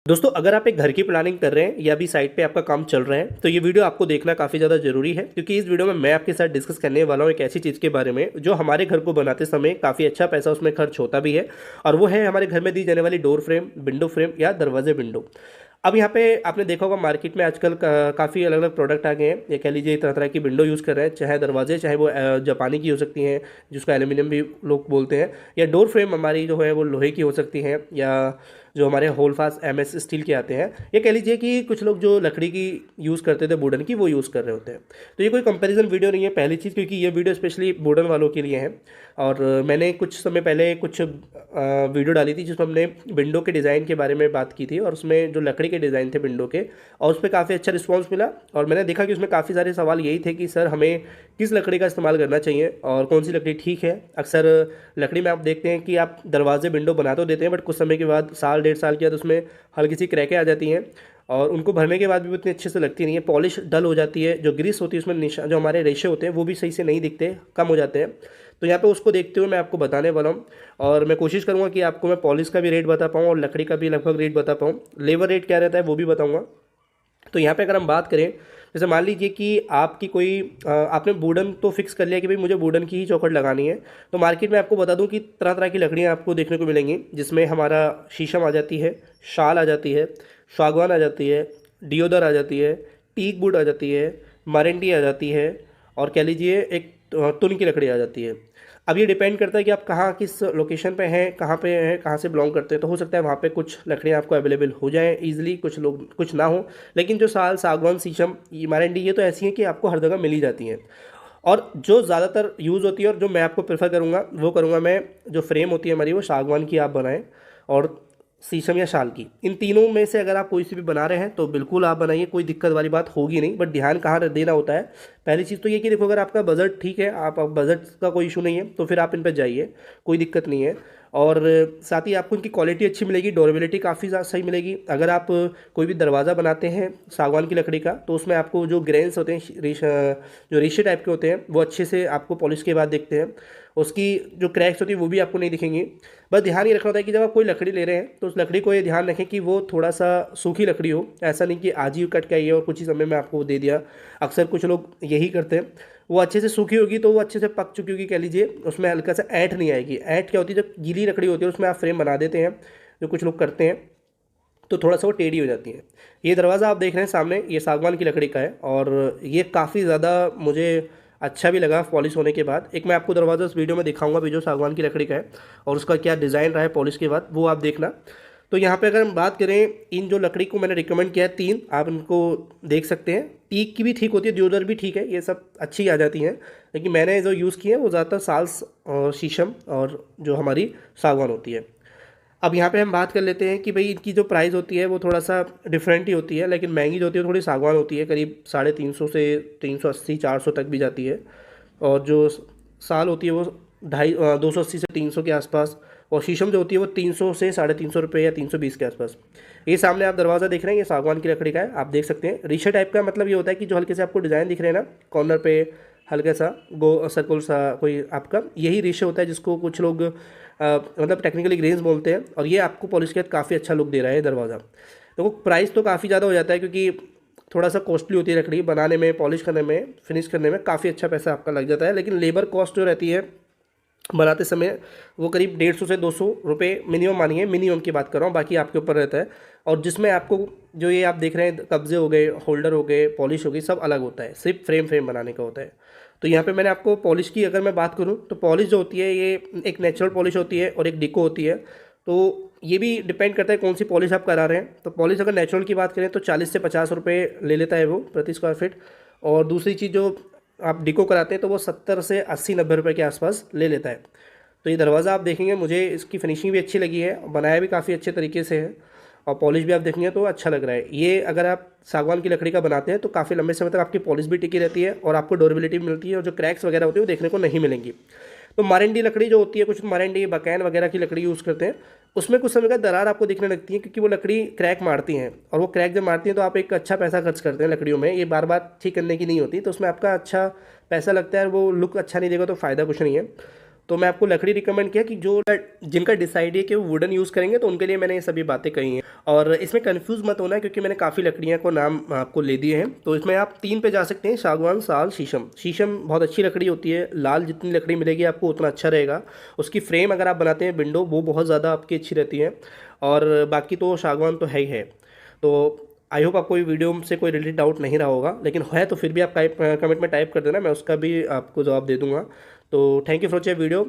दोस्तों, अगर आप एक घर की प्लानिंग कर रहे हैं या अभी साइट पे आपका काम चल रहा है तो ये वीडियो आपको देखना काफ़ी ज़्यादा ज़रूरी है, क्योंकि इस वीडियो में मैं आपके साथ डिस्कस करने वाला हूँ एक ऐसी चीज़ के बारे में जो हमारे घर को बनाते समय काफ़ी अच्छा पैसा उसमें खर्च होता भी है। और वो है हमारे घर में दी जाने वाली डोर फ्रेम, विंडो फ्रेम या दरवाजे विंडो। अब यहाँ पे आपने देखा होगा मार्केट में आजकल काफ़ी अलग अलग प्रोडक्ट आ गए हैं। ये कह लीजिए तरह तरह की विंडो यूज़ कर रहे हैं, चाहे दरवाजे, चाहे वो जापानी की हो सकती हैं जिसको एल्यूमिनियम भी लोग बोलते हैं, या डोर फ्रेम हमारी जो है वो लोहे की हो सकती हैं, या जो हमारे होल फास्ट एमएस स्टील के आते हैं। ये कह लीजिए कि कुछ लोग जो लकड़ी की यूज़ करते थे, वुडन की, वो यूज़ कर रहे होते हैं। तो ये कोई कंपैरिजन वीडियो नहीं है, पहली चीज़, क्योंकि ये वीडियो स्पेशली वुडन वालों के लिए है। और मैंने कुछ समय पहले कुछ वीडियो डाली थी जिसमें हमने विंडो के डिज़ाइन के बारे में बात की थी, और उसमें जो लकड़ी के डिज़ाइन थे विंडो के, और उस पर काफ़ी अच्छा रिस्पॉन्स मिला। और मैंने देखा कि उसमें काफ़ी सारे सवाल यही थे कि सर हमें किस लकड़ी का इस्तेमाल करना चाहिए और कौन सी लकड़ी ठीक है। अक्सर लकड़ी में आप देखते हैं कि आप दरवाजे विंडो बना तो देते हैं, बट कुछ समय के बाद, साल डेढ़ साल के बाद, उसमें हल्की सी क्रैकें आ जाती हैं और उनको भरने के बाद भी उतनी अच्छे से लगती नहीं है, पॉलिश डल हो जाती है, जो ग्रीस होती है उसमें निशान, जो हमारे रेशे होते हैं वो भी सही से नहीं दिखते, कम हो जाते हैं। तो यहाँ पे उसको देखते हुए मैं आपको बताने वाला हूँ, और मैं कोशिश करूँगा कि आपको मैं पॉलिश का भी रेट बता पाऊँ और लकड़ी का भी लगभग रेट बता पाऊँ, लेबर रेट क्या रहता है वो भी बताऊँगा। तो यहाँ पे अगर हम बात करें, जैसे मान लीजिए कि आपकी कोई आपने वुडन तो फिक्स कर लिया कि भाई मुझे वुडन की ही चौखट लगानी है, तो मार्केट में आपको बता दूं कि तरह तरह की लकड़ियाँ आपको देखने को मिलेंगी, जिसमें हमारा शीशम आ जाती है, शाल आ जाती है, सागवान आ जाती है, डियोदर आ जाती है, टीक वुड आ जाती है, मारेंटी आ जाती है, और कह लीजिए एक तुन की लकड़ी आ जाती है। अब ये डिपेंड करता है कि आप कहाँ, किस लोकेशन पे हैं, कहाँ पे हैं, कहाँ से बिलोंग करते हैं। तो हो सकता है वहाँ पे कुछ लकड़ियाँ आपको अवेलेबल हो जाएं ईजिली, कुछ लोग कुछ ना हो। लेकिन जो साल, सागवान, शीशम, ये मारंडी, ये तो ऐसी हैं कि आपको हर जगह मिल ही जाती हैं। और जो ज़्यादातर यूज़ होती है और जो मैं आपको प्रेफर करूँगा वो करूँगा मैं, जो फ्रेम होती है हमारी वो सागवान की आप बनाएं, और शीशम या शाल की। इन तीनों में से अगर आप कोई सी भी बना रहे हैं तो बिल्कुल आप बनाइए, कोई दिक्कत वाली बात होगी नहीं। बट ध्यान कहाँ देना होता है, पहली चीज़ तो ये कि देखो, अगर आपका बजट ठीक है, आप बजट का कोई इशू नहीं है, तो फिर आप इन पर जाइए, कोई दिक्कत नहीं है। और साथ ही आपको इनकी क्वालिटी अच्छी मिलेगी, ड्यूरेबिलिटी काफ़ी ज़्यादा सही मिलेगी। अगर आप कोई भी दरवाज़ा बनाते हैं सागवान की लकड़ी का, तो उसमें आपको जो ग्रेन्स होते हैं, जो रेशे टाइप के होते हैं, वो अच्छे से आपको पॉलिश के बाद दिखते हैं। उसकी जो क्रैक्स होती है वो भी आपको नहीं दिखेंगी। बस ध्यान ये रखना होता है कि जब आप कोई लकड़ी ले रहे हैं तो उस लकड़ी को ये ध्यान रखें कि वो थोड़ा सा सूखी लकड़ी हो, ऐसा नहीं कि आज ही कट के आई है और कुछ ही समय में आपको वो दे दिया। अक्सर कुछ लोग यही करते हैं। वो अच्छे से सूखी होगी तो वो अच्छे से पक चुकी होगी, कह लीजिए, उसमें हल्का सा ऐंठ नहीं आएगी। ऐंठ क्या होती है, जब गीली लकड़ी होती है उसमें आप फ्रेम बना देते हैं, जो कुछ लोग करते हैं, तो थोड़ा सा वो टेढ़ी हो जाती है। ये दरवाज़ा आप देख रहे हैं सामने, ये सागवान की लकड़ी का है, और ये काफ़ी ज़्यादा मुझे अच्छा भी लगा पॉलिश होने के बाद। एक मैं आपको दरवाज़ा इस वीडियो में दिखाऊंगा भी, जो सागवान की लकड़ी का है, और उसका क्या डिज़ाइन रहा है पॉलिश के बाद, वो आप देखना। तो यहाँ पे अगर हम बात करें, इन जो लकड़ी को मैंने रिकमेंड किया है तीन, आप इनको देख सकते हैं। टीक की भी ठीक होती है, देवदार भी ठीक है, ये सब अच्छी आ जाती हैं। लेकिन मैंने जो यूज़ किए हैं वो ज़्यादातर साल्स और शीशम और जो हमारी सागवान होती है। अब यहाँ पे हम बात कर लेते हैं कि भाई इनकी जो प्राइस होती है वो थोड़ा सा डिफरेंट ही होती है, लेकिन महंगी जो होती है थोड़ी सागवान होती है, करीब 350 से 380, 400 तक भी जाती है। और जो साल होती है वो 280 से 300 के आसपास। और शीशम जो होती है वो 300 से 350 रुपये या 320 के आसपास। ये सामने आप दरवाज़ा देख रहे हैं, ये सागवान की लकड़ी का है, आप देख सकते हैं। रिशा टाइप का मतलब ये होता है कि जो हल्के से आपको डिज़ाइन दिख रहे हैं ना कॉर्नर पे, हल्का सा गो सर्कुल सा कोई आपका, यही रेशे होता है जिसको कुछ लोग मतलब टेक्निकली ग्रेन्स बोलते हैं। और ये आपको पॉलिश के बाद काफ़ी अच्छा लुक दे रहा है दरवाज़ा। तो प्राइस तो काफ़ी ज़्यादा हो जाता है, क्योंकि थोड़ा सा कॉस्टली होती है लकड़ी बनाने में, पॉलिश करने में, फिनिश करने में काफ़ी अच्छा पैसा आपका लग जाता है। लेकिन लेबर कॉस्ट जो रहती है बनाते समय, वो करीब 150 से 200 रुपये मिनिमम, मानिए मिनिमम की बात कर रहा हूँ, बाकी आपके ऊपर रहता है। और जिसमें आपको जो ये आप देख रहे हैं, कब्जे हो गए, होल्डर हो गए, पॉलिश हो गई, सब अलग होता है, सिर्फ फ्रेम बनाने का होता है। तो यहाँ पे मैंने आपको पॉलिश की अगर मैं बात करूँ, तो पॉलिश जो होती है ये एक नेचुरल पॉलिश होती है और एक डिको होती है। तो ये भी डिपेंड करता है कौन सी पॉलिश आप करा रहे हैं। तो पॉलिश अगर नेचुरल की बात करें तो 40 से 50 रुपये ले लेता है वो प्रति स्क्वायर फीट। और दूसरी चीज़ जो आप डिको कराते हैं तो वो 70 से 80-90 रुपये के आसपास ले लेता है। तो ये दरवाज़ा आप देखेंगे, मुझे इसकी फिनिशिंग भी अच्छी लगी है, बनाया भी काफ़ी अच्छे तरीके से है, और पॉलिश भी आप देखेंगे तो अच्छा लग रहा है। ये अगर आप सागवान की लकड़ी का बनाते हैं तो काफ़ी लंबे समय तक आपकी पॉलिश भी टिकी रहती है और आपको ड्यूरेबिलिटी भी मिलती है, और जो क्रैक्स वगैरह होती है वो देखने को नहीं मिलेंगी। तो मारेंडी लकड़ी जो होती है, कुछ मारेंडी, बकैन वगैरह की लकड़ी यूज़ करते हैं, उसमें कुछ समय का दरार आपको दिखने लगती है, क्योंकि वो लकड़ी क्रैक मारती हैं, और वो क्रैक जब मारती हैं तो आप एक अच्छा पैसा खर्च करते हैं लकड़ियों में, ये बार बार ठीक करने की नहीं होती, तो उसमें आपका अच्छा पैसा लगता है, वो लुक अच्छा नहीं देगा तो फ़ायदा कुछ नहीं है। तो मैं आपको लकड़ी रिकमेंड किया कि जो जिनका डिसाइड है कि वो वुडन यूज़ करेंगे, तो उनके लिए मैंने ये सभी बातें कही हैं। और इसमें कंफ्यूज मत होना, क्योंकि मैंने काफ़ी लकड़ियाँ को नाम आपको ले दिए हैं। तो इसमें आप 3 पे जा सकते हैं: सागवान, साल, शीशम। शीशम बहुत अच्छी लकड़ी होती है, लाल जितनी लकड़ी मिलेगी आपको उतना अच्छा रहेगा। उसकी फ्रेम अगर आप बनाते हैं विंडो, वो बहुत ज़्यादा आपकी अच्छी रहती है। और बाकी तो सागवान तो है ही है। तो आई होप आपको ये वीडियो से कोई रिलेटेड डाउट नहीं रहा होगा, लेकिन है तो फिर भी आप कमेंट में टाइप कर देना, मैं उसका भी आपको जवाब दे दूंगा। तो thank you for watching video.